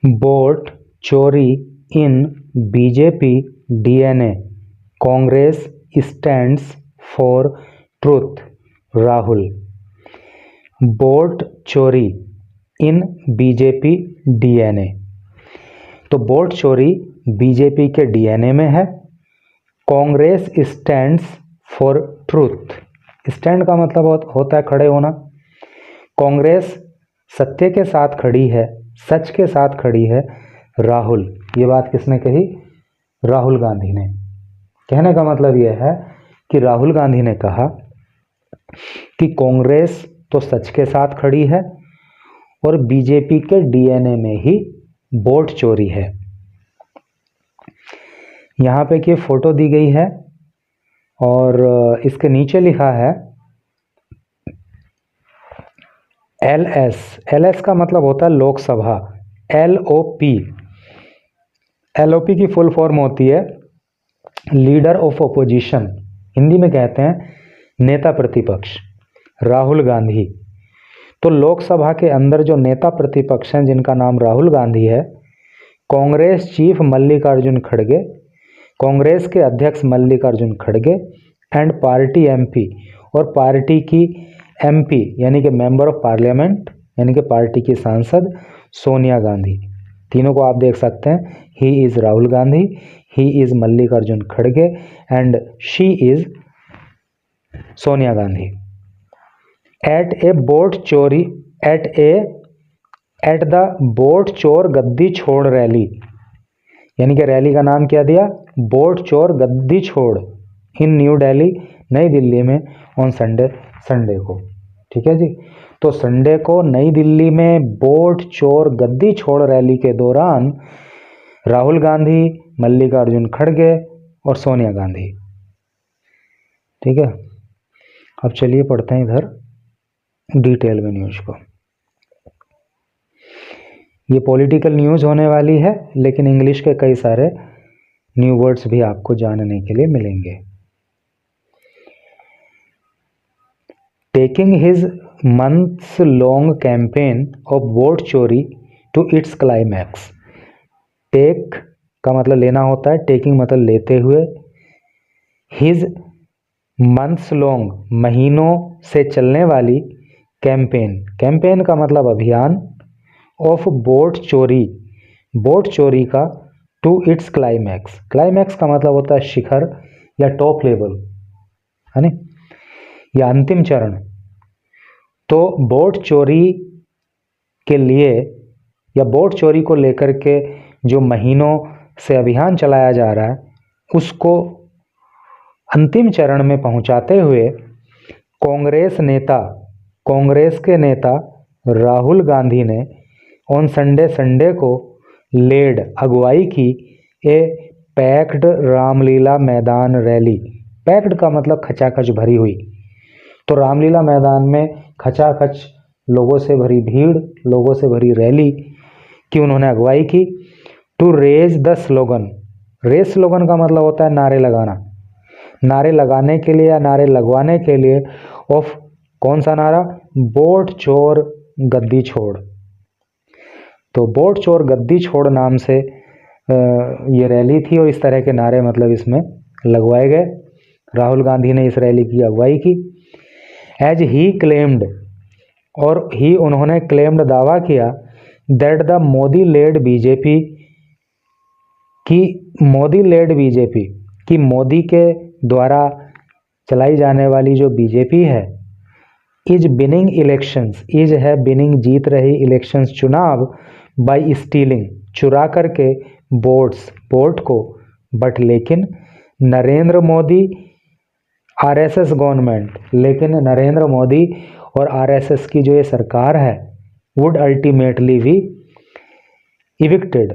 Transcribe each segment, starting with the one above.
Vote चोरी in BJP DNA, Congress stands for truth, Rahul. Vote चोरी in BJP DNA, तो vote चोरी बीजेपी के डीएनए में है। Congress stands for truth, stand का मतलब होता है खड़े होना। कांग्रेस सत्य के साथ खड़ी है, सच के साथ खड़ी है, राहुल। ये बात किसने कही? राहुल गांधी ने। कहने का मतलब यह है कि राहुल गांधी ने कहा कि कांग्रेस तो सच के साथ खड़ी है और बीजेपी के डीएनए में ही वोट चोरी है। यहाँ पे कि फोटो दी गई है और इसके नीचे लिखा है LS। LS का मतलब होता है लोकसभा। LOP की फुल फॉर्म होती है लीडर ऑफ ओपोजिशन, हिंदी में कहते हैं नेता प्रतिपक्ष, राहुल गांधी। तो लोकसभा के अंदर जो नेता प्रतिपक्ष हैं जिनका नाम राहुल गांधी है, कांग्रेस चीफ मल्लिकार्जुन खड़गे, कांग्रेस के अध्यक्ष मल्लिकार्जुन खड़गे एंड पार्टी MP, और पार्टी की MP यानी कि मेंबर ऑफ पार्लियामेंट यानी कि पार्टी की सांसद सोनिया गांधी। तीनों को आप देख सकते हैं, he is Rahul Gandhi, he is Mallikarjun खड़गे and she is Sonia Gandhi. At the vote चोर गद्दी छोड़ रैली, यानी कि रैली का नाम क्या दिया? वोट चोर गद्दी छोड़, इन न्यू दिल्ली, नई दिल्ली में ऑन संडे को। ठीक है जी। तो संडे को नई दिल्ली में वोट चोर गद्दी छोड़ रैली के दौरान राहुल गांधी, मल्लिकार्जुन खड़गे और सोनिया गांधी। ठीक है, अब चलिए पढ़ते हैं इधर डिटेल में न्यूज को। ये पॉलिटिकल न्यूज होने वाली है, लेकिन इंग्लिश के कई सारे न्यू वर्ड्स भी आपको जानने के लिए मिलेंगे। Taking his months long campaign of vote चोरी to its climax। टेक का मतलब लेना होता है, टेकिंग मतलब लेते हुए, हिज months long महीनों से चलने वाली कैंपेन, कैंपेन का मतलब अभियान, ऑफ वोट चोरी का टू इट्स क्लाइमैक्स, क्लाइमैक्स का मतलब होता है शिखर या टॉप लेवल, है ना, या अंतिम चरण। तो वोट चोरी के लिए या वोट चोरी को लेकर के जो महीनों से अभियान चलाया जा रहा है, उसको अंतिम चरण में पहुंचाते हुए कांग्रेस के नेता राहुल गांधी ने ऑन संडे को लेड अगुवाई की ए पैक्ड रामलीला मैदान रैली। पैक्ड का मतलब खचाखच भरी हुई, तो रामलीला मैदान में खचाखच लोगों से भरी भीड़, लोगों से भरी रैली की उन्होंने अगुवाई की। To raise the slogan, raise slogan का मतलब होता है नारे लगाना, नारे लगाने के लिए या नारे लगवाने के लिए ऑफ कौन सा नारा? वोट चोर गद्दी छोड़। तो वोट चोर गद्दी छोड़ नाम से ये रैली थी और इस तरह के नारे मतलब इसमें लगवाए गए। राहुल गांधी ने इस रैली की अगुवाई की। एज ही क्लेम्ड, और ही उन्होंने क्लेम्ड दावा किया, that the Modi led BJP की मोदी के द्वारा चलाई जाने वाली जो बीजेपी है, इज बिनिंग इलेक्शंस, इज है बिनिंग जीत रही, इलेक्शंस चुनाव, बाय स्टीलिंग चुरा करके वोट को, बट लेकिन नरेंद्र मोदी RSS गवर्नमेंट, लेकिन नरेंद्र मोदी और RSS की जो ये सरकार है, वुड अल्टीमेटली भी इविक्टेड,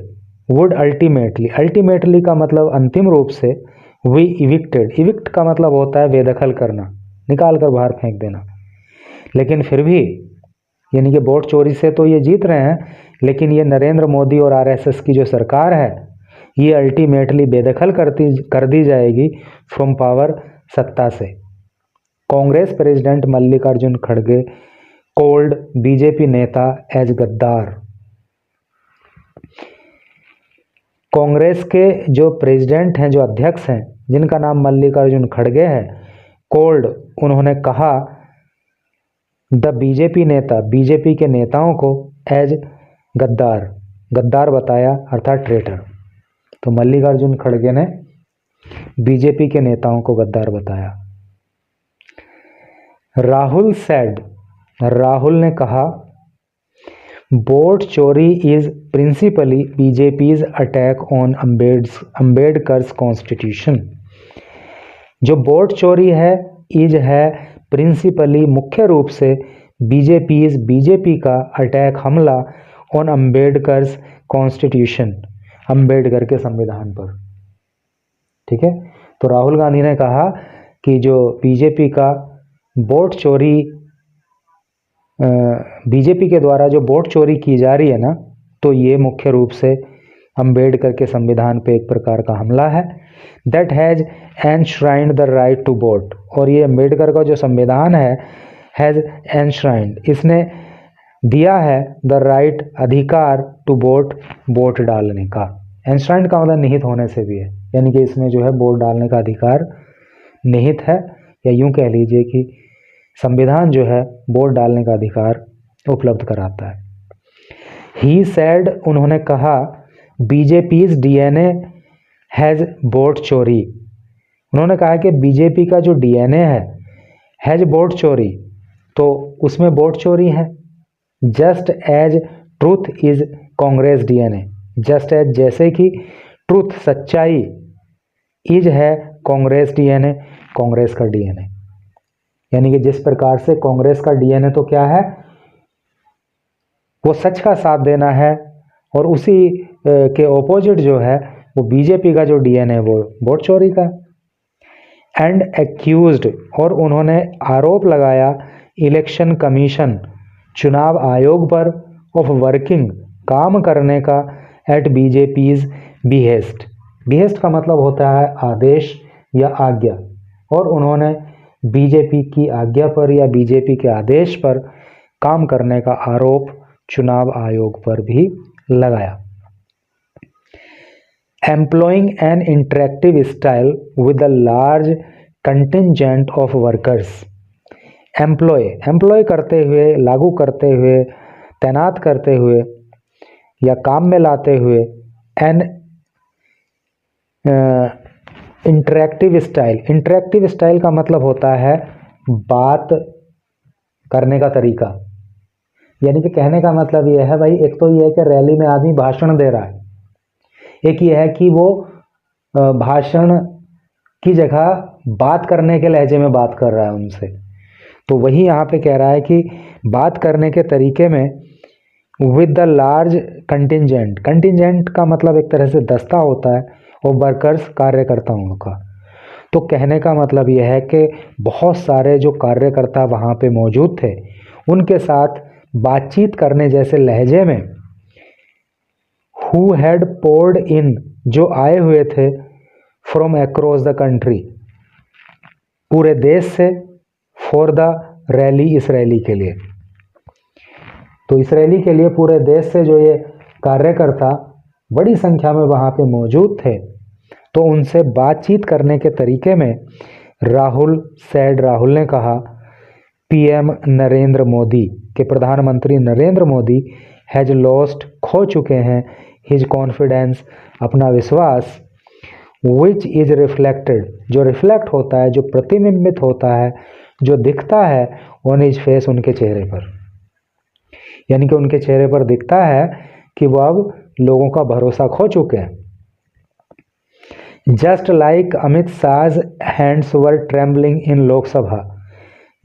वुड अल्टीमेटली का मतलब अंतिम रूप से, वी इविक्टेड, इविक्ट का मतलब होता है बेदखल करना, निकाल कर बाहर फेंक देना। लेकिन फिर भी यानी कि वोट चोरी से तो ये जीत रहे हैं, लेकिन ये नरेंद्र मोदी और RSS की जो सरकार है, ये अल्टीमेटली बेदखल कर दी जाएगी फ्रॉम पावर, सत्ता से। कांग्रेस प्रेसिडेंट मल्लिकार्जुन खड़गे कोल्ड बीजेपी नेता एज गद्दार। कांग्रेस के जो प्रेसिडेंट हैं, जो अध्यक्ष हैं, जिनका नाम मल्लिकार्जुन खड़गे है, कोल्ड उन्होंने कहा द बीजेपी नेता, बीजेपी के नेताओं को एज गद्दार, गद्दार बताया, अर्थात ट्रेटर। तो मल्लिकार्जुन खड़गे ने बीजेपी के नेताओं को गद्दार बताया। राहुल सेड, राहुल ने कहा वोट चोरी is principally BJP's attack on Ambedkar's constitution. जो वोट चोरी है, इज है प्रिंसिपली, मुख्य रूप से बीजेपी का अटैक, हमला ऑन अंबेडकर्स कॉन्स्टिट्यूशन, अंबेडकर के संविधान पर। ठीक है, तो राहुल गांधी ने कहा कि जो बीजेपी का वोट चोरी, बीजेपी के द्वारा जो वोट चोरी की जा रही है ना, तो ये मुख्य रूप से अंबेडकर के संविधान पे एक प्रकार का हमला है। That has enshrined the right to vote, और ये अंबेडकर का जो संविधान है, हैज़ एनश्राइंड, इसने दिया है द राइट, अधिकार, टू वोट, वोट डालने का। एनश्राइंड का मतलब निहित होने से भी है, यानी कि इसमें जो है वोट डालने का अधिकार निहित है, या यूं कह लीजिए कि संविधान जो है वोट डालने का अधिकार उपलब्ध कराता है। ही सेड, उन्होंने कहा बीजेपीज डीएनए हैज़ वोट चोरी, उन्होंने कहा कि बीजेपी का जो डीएनए है, हैज़ वोट चोरी, तो उसमें वोट चोरी है। Just as truth is Congress DNA, just as, जैसे कि ट्रूथ, सच्चाई, इज है कांग्रेस डीएनए, कांग्रेस का डीएनए। यानी कि जिस प्रकार से कांग्रेस का डीएनए तो क्या है, वो सच का साथ देना है, और उसी के ऑपोजिट जो है वो बीजेपी का जो डीएनए है वो वोट चोरी का। एंड एक्यूज्ड, और उन्होंने आरोप लगाया इलेक्शन कमीशन, चुनाव आयोग पर, ऑफ वर्किंग, काम करने का, एट बीजेपीज बिहेस्ट, बिहेस्ट का मतलब होता है आदेश या आज्ञा, और उन्होंने बीजेपी की आज्ञा पर या बीजेपी के आदेश पर काम करने का आरोप चुनाव आयोग पर भी लगाया। Employing an interactive style with a large contingent of workers, employ करते हुए, लागू करते हुए, तैनात करते हुए या काम में लाते हुए, N interactive style, interactive style का मतलब होता है बात करने का तरीका। यानी कि कहने का मतलब यह है भाई, एक तो यह है कि रैली में आदमी भाषण दे रहा है, एक यह है कि वो भाषण की जगह बात करने के लहजे में बात कर रहा है उनसे। तो वही यहाँ पे कह रहा है कि बात करने के तरीके में with the large contingent, contingent का मतलब एक तरह से दस्ता होता है, और वर्कर्स, कार्यकर्ताओं का। तो कहने का मतलब यह है कि बहुत सारे जो कार्यकर्ता वहाँ पे मौजूद थे, उनके साथ बातचीत करने जैसे लहजे में, हु हैड पोर्ड इन, जो आए हुए थे, फ्रॉम अक्रॉस द कंट्री, पूरे देश से, फॉर द रैली, इस रैली के लिए। तो इस रैली के लिए पूरे देश से जो ये कार्यकर्ता बड़ी संख्या में वहाँ पे मौजूद थे, तो उनसे बातचीत करने के तरीके में राहुल सेड, राहुल ने कहा पीएम नरेंद्र मोदी, के प्रधानमंत्री नरेंद्र मोदी हैज लॉस्ट, खो चुके हैं, हिज कॉन्फिडेंस, अपना विश्वास, विच इज रिफ्लेक्टेड, जो रिफ्लेक्ट होता है, जो प्रतिबिंबित होता है, जो दिखता है, ऑन हिज फेस, उनके चेहरे पर। यानी कि उनके चेहरे पर दिखता है कि वो अब लोगों का भरोसा खो चुके हैं। Just like Amit Shah's hands were trembling in Lok Sabha,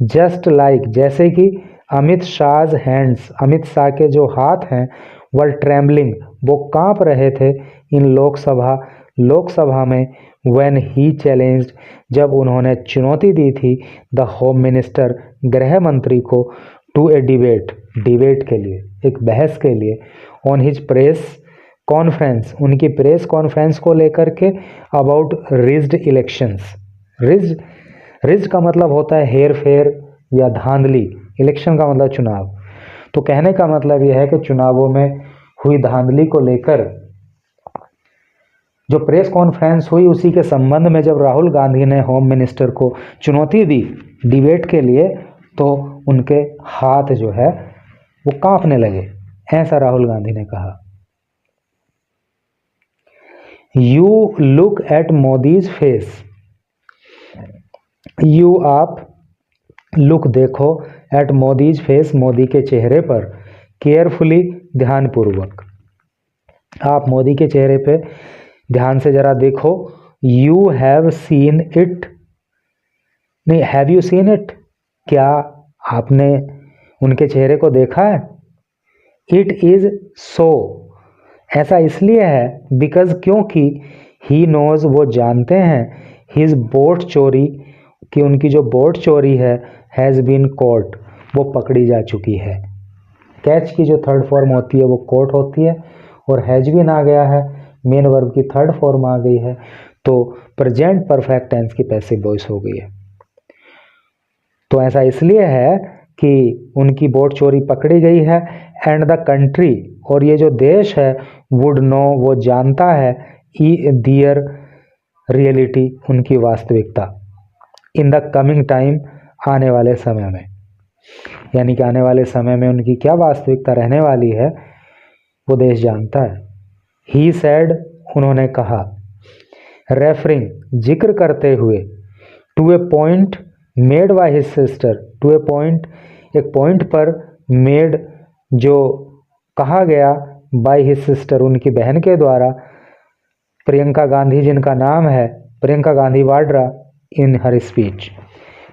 just like, जैसे कि अमित शाह's हैंड्स, अमित शाह के जो हाथ हैं, वर ट्रेम्बलिंग, वो कांप रहे थे, इन लोकसभा, लोकसभा में, व्हेन ही चैलेंज्ड, जब उन्होंने चुनौती दी थी, द होम मिनिस्टर, गृह मंत्री को, टू ए डिबेट, डिबेट के लिए, एक बहस के लिए, ऑन हिज प्रेस कॉन्फ्रेंस, उनकी प्रेस कॉन्फ्रेंस को लेकर के, अबाउट रिज्ड इलेक्शंस, रिज्ड का मतलब होता है हेर फेर या धांधली, इलेक्शन का मतलब चुनाव। तो कहने का मतलब यह है कि चुनावों में हुई धांधली को लेकर जो प्रेस कॉन्फ्रेंस हुई उसी के संबंध में जब राहुल गांधी ने होम मिनिस्टर को चुनौती दी डिबेट के लिए, तो उनके हाथ जो है वो कांपने लगे। ऐसा राहुल गांधी ने कहा। You look at Modi's face, you आप लुक देखो एट मोदीज फेस, मोदी के चेहरे पर, केयरफुली ध्यानपूर्वक। आप मोदी के चेहरे पे ध्यान से जरा देखो। यू हैव सीन इट, नहीं हैव यू सीन इट, क्या आपने उनके चेहरे को देखा है? इट इज सो, ऐसा इसलिए है, बिकॉज क्योंकि ही नोज वो जानते हैं, हिज बोट चोरी, कि उनकी जो बोट चोरी है, हैज़ बीन कॉट, वो पकड़ी जा चुकी है। कैच की जो थर्ड फॉर्म होती है वो कोट होती है, और हैज बीन आ गया है, मेन वर्ब की थर्ड फॉर्म आ गई है, तो प्रेजेंट परफेक्ट टेंस की पैसिव वॉइस हो गई है। तो ऐसा इसलिए है कि उनकी बोट चोरी पकड़ी गई है, एंड द कंट्री, और ये जो देश है, वुड नो, वो जानता है, दियर रियलिटी, उनकी वास्तविकता, इन द कमिंग टाइम, आने वाले समय में, यानी कि आने वाले समय में उनकी क्या वास्तविकता रहने वाली है वो देश जानता है। ही सेड, उन्होंने कहा, रेफरिंग, जिक्र करते हुए, to a point made by his sister, to a point, एक पॉइंट पर, मेड, जो कहा गया, बाय हिज सिस्टर, उनकी बहन के द्वारा, प्रियंका गांधी, जिनका नाम है प्रियंका गांधी वाड्रा, इन हर स्पीच।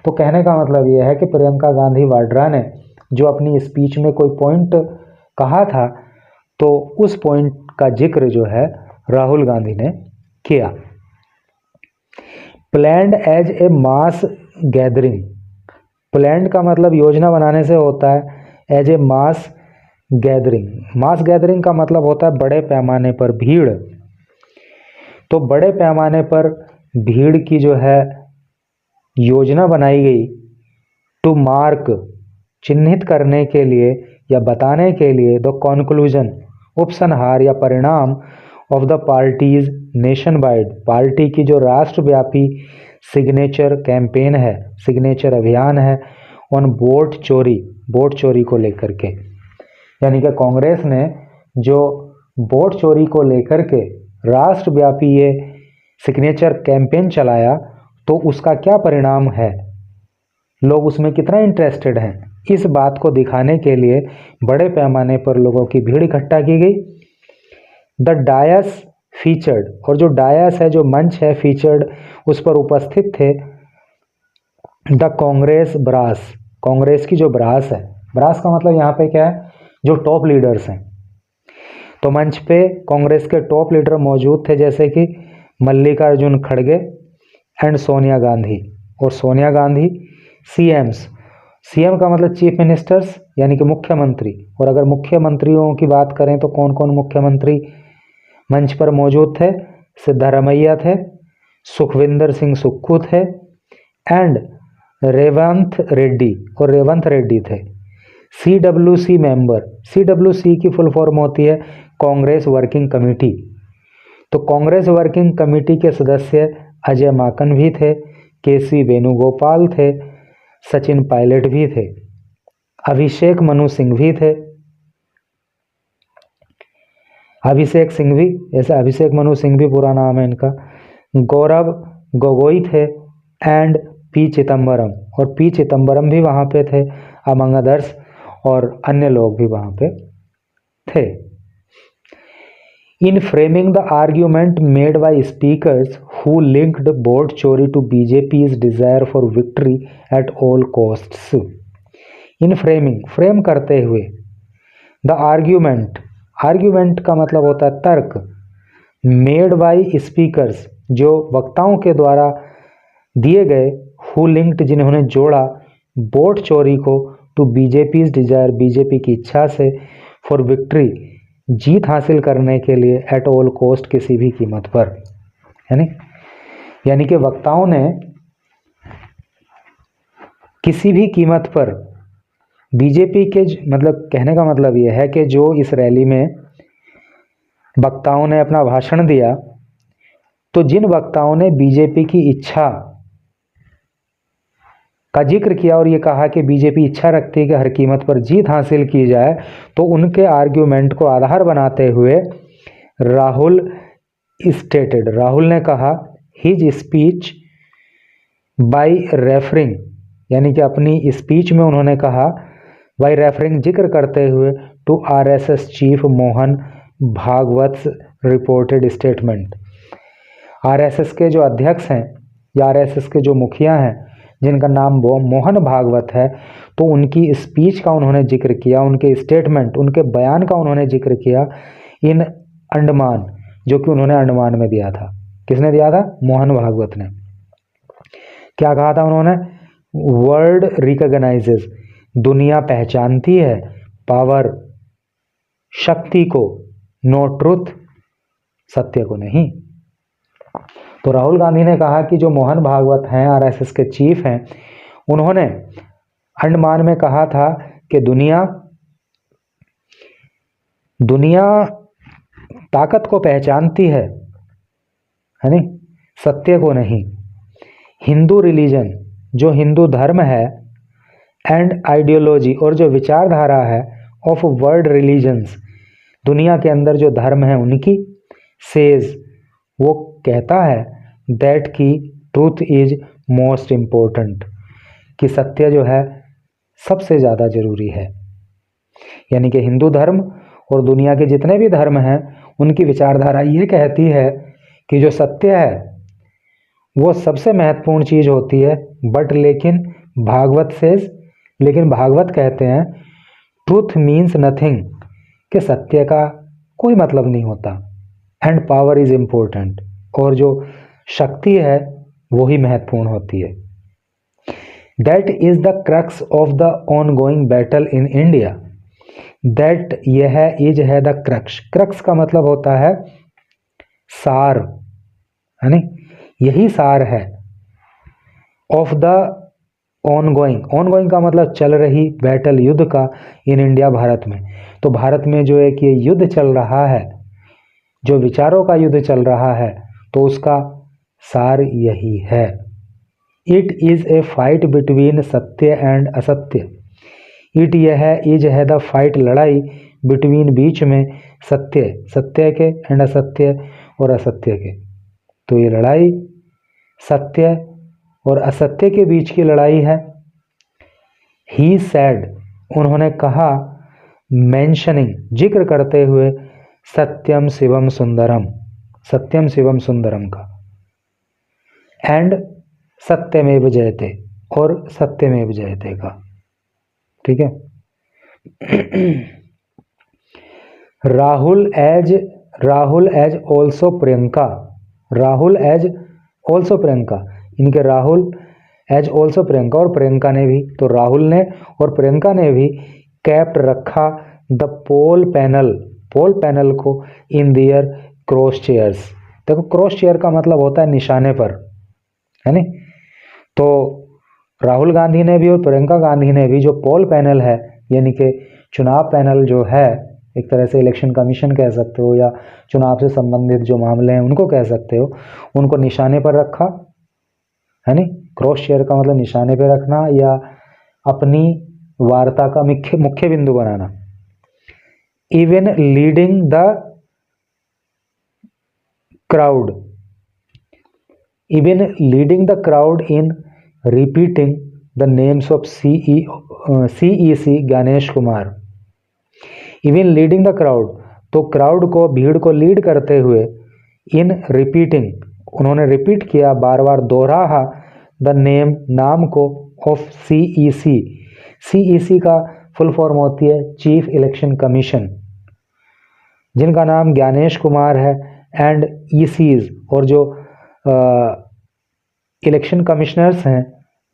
तो कहने का मतलब यह है कि प्रियंका गांधी वाड्रा ने जो अपनी स्पीच में कोई पॉइंट कहा था, तो उस पॉइंट का जिक्र जो है राहुल गांधी ने किया। Planned as a mass gathering, planned का मतलब योजना बनाने से होता है, as a mass gathering, mass gathering का मतलब होता है बड़े पैमाने पर भीड़। तो बड़े पैमाने पर भीड़ की जो है योजना बनाई गई, टू मार्क, चिन्हित करने के लिए या बताने के लिए, द कॉन्क्लूजन, उपसंहार या परिणाम, of the parties nation wide, party की जो राष्ट्रव्यापी सिग्नेचर कैंपेन है, सिग्नेचर अभियान है, ऑन वोट चोरी, वोट चोरी को लेकर के, यानी कि कांग्रेस ने जो वोट चोरी को लेकर के राष्ट्रव्यापी ये सिग्नेचर कैंपेन चलाया, तो उसका क्या परिणाम है, लोग उसमें कितना इंटरेस्टेड हैं, इस बात को दिखाने के लिए बड़े पैमाने पर लोगों की भीड़ इकट्ठा की गई। द डायस फीचर्ड, और जो डायस है, जो मंच है, फीचर्ड, उस पर उपस्थित थे, द कांग्रेस ब्रास, कांग्रेस की जो ब्रास है, ब्रास का मतलब यहाँ पे क्या है, जो टॉप लीडर्स हैं। तो मंच पे कांग्रेस के टॉप लीडर मौजूद थे, जैसे कि मल्लिकार्जुन खड़गे एंड सोनिया गांधी, और सोनिया गांधी, सीएम्स, सीएम का मतलब चीफ मिनिस्टर्स, यानी कि मुख्यमंत्री, और अगर मुख्यमंत्रियों की बात करें तो कौन कौन मुख्यमंत्री मंच पर मौजूद थे, सिद्धारमैया थे, सुखविंदर सिंह सुक्खू थे, एंड रेवंत रेड्डी, और रेवंत रेड्डी थे। CWC मेंबर, CWC की फुल फॉर्म होती है कांग्रेस वर्किंग कमेटी। तो कांग्रेस वर्किंग कमेटी के सदस्य अजय माकन भी थे, KC वेणुगोपाल थे, सचिन पायलट भी थे, अभिषेक मनु सिंह भी थे, अभिषेक सिंह भी, ऐसा अभिषेक मनु सिंह भी पूरा नाम है इनका, गौरव गोगोई थे, एंड पी चिदम्बरम, और पी चिदम्बरम भी वहाँ पे थे, अमंग अदर्स, और अन्य लोग भी वहाँ पे थे। In framing the argument made by speakers who linked vote चोरी to BJP's desire for victory at all costs. In framing, frame करते हुए, द आर्ग्यूमेंट, आर्ग्यूमेंट का मतलब होता है तर्क, मेड बाय स्पीकर्स, जो वक्ताओं के द्वारा दिए गए, हु लिंक्ड, जिन्होंने जोड़ा, वोट चोरी को, टू BJP's डिजायर, बीजेपी की इच्छा से, फॉर विक्ट्री, जीत हासिल करने के लिए, एट ऑल कॉस्ट, किसी भी कीमत पर, यानी कि वक्ताओं ने किसी भी कीमत पर बीजेपी के, मतलब कहने का मतलब यह है कि जो इस रैली में वक्ताओं ने अपना भाषण दिया, तो जिन वक्ताओं ने बीजेपी की इच्छा का जिक्र किया और ये कहा कि बीजेपी इच्छा रखती है कि हर कीमत पर जीत हासिल की जाए, तो उनके आर्ग्यूमेंट को आधार बनाते हुए राहुल ने कहा हिज स्पीच बाय रेफरिंग, यानी कि अपनी स्पीच में उन्होंने कहा बाय रेफरिंग, जिक्र करते हुए to RSS chief Mohan Bhagwat reported statement. RSS के जो अध्यक्ष हैं या आरएसएस के जो मुखिया हैं जिनका नाम मोहन भागवत है, तो उनकी स्पीच का उन्होंने जिक्र किया, उनके स्टेटमेंट, उनके बयान का उन्होंने जिक्र किया इन अंडमान, जो कि उन्होंने अंडमान में दिया था। किसने दिया था? मोहन भागवत ने। क्या कहा था उन्होंने? वर्ल्ड रिकॉग्नाइजेस, दुनिया पहचानती है, पावर, शक्ति को, नो ट्रुथ, सत्य को नहीं। तो राहुल गांधी ने कहा कि जो मोहन भागवत हैं, आरएसएस के चीफ हैं, उन्होंने अंडमान में कहा था कि दुनिया ताकत को पहचानती है नहीं, सत्य को नहीं। हिंदू रिलीजन, जो हिंदू धर्म है, एंड आइडियोलॉजी, और जो विचारधारा है, ऑफ वर्ल्ड रिलीजन्स, दुनिया के अंदर जो धर्म है उनकी, सेज, वो कहता है दैट की ट्रूथ इज मोस्ट इम्पोर्टेंट, कि सत्य जो है सबसे ज़्यादा जरूरी है। यानी कि हिंदू धर्म और दुनिया के जितने भी धर्म हैं उनकी विचारधारा ये कहती है कि जो सत्य है वो सबसे महत्वपूर्ण चीज़ होती है। बट लेकिन भागवत कहते हैं ट्रूथ मीन्स नथिंग, कि सत्य का कोई मतलब नहीं होता, एंड पावर इज इम्पोर्टेंट, और जो शक्ति है वही महत्वपूर्ण होती है। That is the crux of the on going battle in India. That यह इज है द क्रक्स, क्रक्स का मतलब होता है सार, है नहीं, यही सार है। ऑफ द ऑन गोइंग का मतलब चल रही, बैटल, युद्ध का, इन इंडिया, भारत में। तो भारत में जो एक ये युद्ध चल रहा है, जो विचारों का युद्ध चल रहा है, तो उसका सार यही है। It is a fight between सत्य एंड असत्य। इट यह इज है द फाइट, लड़ाई, बिटवीन, बीच में, सत्य के, एंड असत्य, और असत्य के। तो ये लड़ाई सत्य और असत्य के बीच की लड़ाई है। ही सैड, उन्होंने कहा, मेंशनिंग, जिक्र करते हुए, सत्यम शिवम सुंदरम का, एंड सत्यमेव जयते, और सत्यमेव जयते का। ठीक है। राहुल एज ऑल्सो प्रियंका, इनके राहुल एज ऑल्सो प्रियंका, और प्रियंका ने भी, तो राहुल ने और प्रियंका ने भी कैप्ट रखा द पोल पैनल को इन दियर क्रॉस चेयर्स। देखो, क्रॉस चेयर का मतलब होता है निशाने पर, है नहीं। तो राहुल गांधी ने भी और प्रियंका गांधी ने भी जो पोल पैनल है, यानी कि चुनाव पैनल जो है, एक तरह से इलेक्शन कमीशन कह सकते हो, या चुनाव से संबंधित जो मामले हैं उनको कह सकते हो, उनको निशाने पर रखा, है नहीं। क्रॉस चेयर का मतलब निशाने पर रखना या अपनी वार्ता का मुख्य बिंदु बनाना। Even leading the crowd in repeating the names of CEC Gyanesh Kumar. Even leading the crowd, तो क्राउड को, भीड़ को लीड करते हुए, इन रिपीटिंग, उन्होंने रिपीट किया, बार बार दोहराहा, द नेम, नाम को, ऑफ CEC का फुल फॉर्म होती है चीफ इलेक्शन कमीशन, जिनका नाम ज्ञानेश कुमार है, एंड ECs, और जो इलेक्शन कमिश्नर्स हैं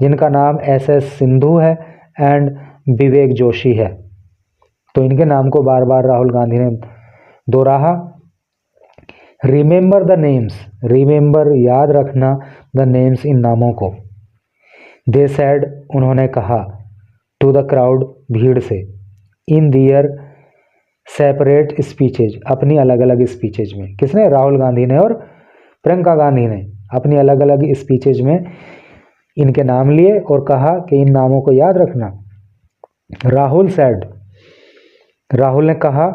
जिनका नाम SS सिंधु है एंड विवेक जोशी है। तो इनके नाम को बार बार राहुल गांधी ने दोहराहा। रिमेंबर द नेम्स, याद रखना, द नेम्स, इन नामों को। दे सैड, उन्होंने कहा, टू द क्राउड, भीड़ से, इन दियर सेपरेट स्पीचेज, अपनी अलग अलग स्पीचेज में। किसने? राहुल गांधी ने और प्रियंका गांधी ने अपनी अलग अलग स्पीचेज में इनके नाम लिए और कहा कि इन नामों को याद रखना। राहुल ने कहा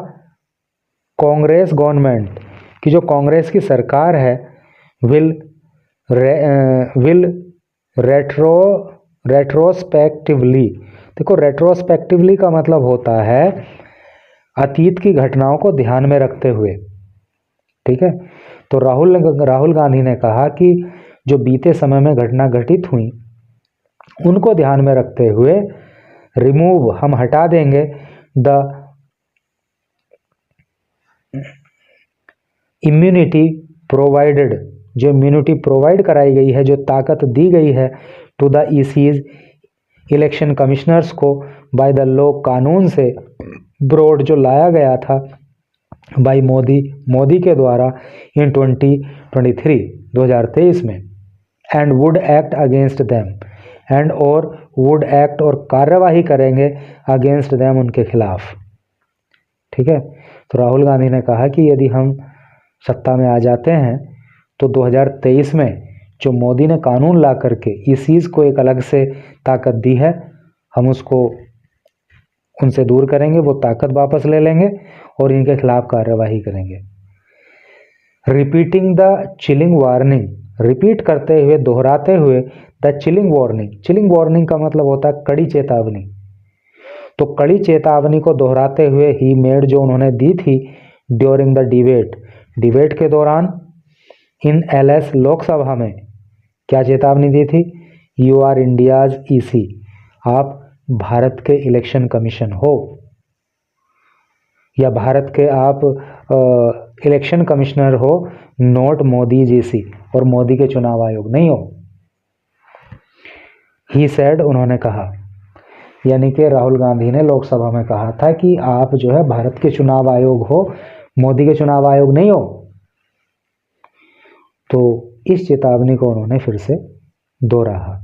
कांग्रेस गवर्नमेंट कि जो कांग्रेस की सरकार है विल रेट्रोस्पेक्टिवली, देखो रेट्रोस्पेक्टिवली का मतलब होता है अतीत की घटनाओं को ध्यान में रखते हुए, ठीक है। तो राहुल गांधी ने कहा कि जो बीते समय में घटना घटित हुई उनको ध्यान में रखते हुए रिमूव, हम हटा देंगे द इम्यूनिटी प्रोवाइडेड, जो इम्यूनिटी प्रोवाइड कराई गई है, जो ताकत दी गई है टू द ईसीज इलेक्शन कमिश्नर्स को बाय द लॉ, कानून से ब्रॉड जो लाया गया था बाय मोदी के द्वारा इन 2023 में, and would act against them, and और वुड एक्ट और कार्यवाही करेंगे अगेंस्ट देम, उनके खिलाफ, ठीक है। तो राहुल गांधी ने कहा कि यदि हम सत्ता में आ जाते हैं तो 2023 में जो मोदी ने कानून ला करके ईसीज को एक अलग से ताकत दी है, हम उसको उनसे दूर करेंगे, वो ताकत वापस ले लेंगे और इनके खिलाफ कार्यवाही करेंगे। Repeating the chilling warning, repeat करते हुए, दोहराते हुए द चिलिंग वार्निंग का मतलब होता है कड़ी चेतावनी। तो कड़ी चेतावनी को दोहराते हुए ही मेड, जो उन्होंने दी थी ड्यूरिंग द डिबेट के दौरान इन एलएस लोकसभा में, क्या चेतावनी दी थी? यू आर इंडियाज ईसी, आप भारत के इलेक्शन कमीशन हो, या भारत के आप इलेक्शन कमिश्नर हो, नॉट मोदी जीसी, और मोदी के चुनाव आयोग नहीं हो। ही सेड, उन्होंने कहा, यानी कि राहुल गांधी ने लोकसभा में कहा था कि आप जो है भारत के चुनाव आयोग हो, मोदी के चुनाव आयोग नहीं हो। तो इस चेतावनी को उन्होंने फिर से दोहराया।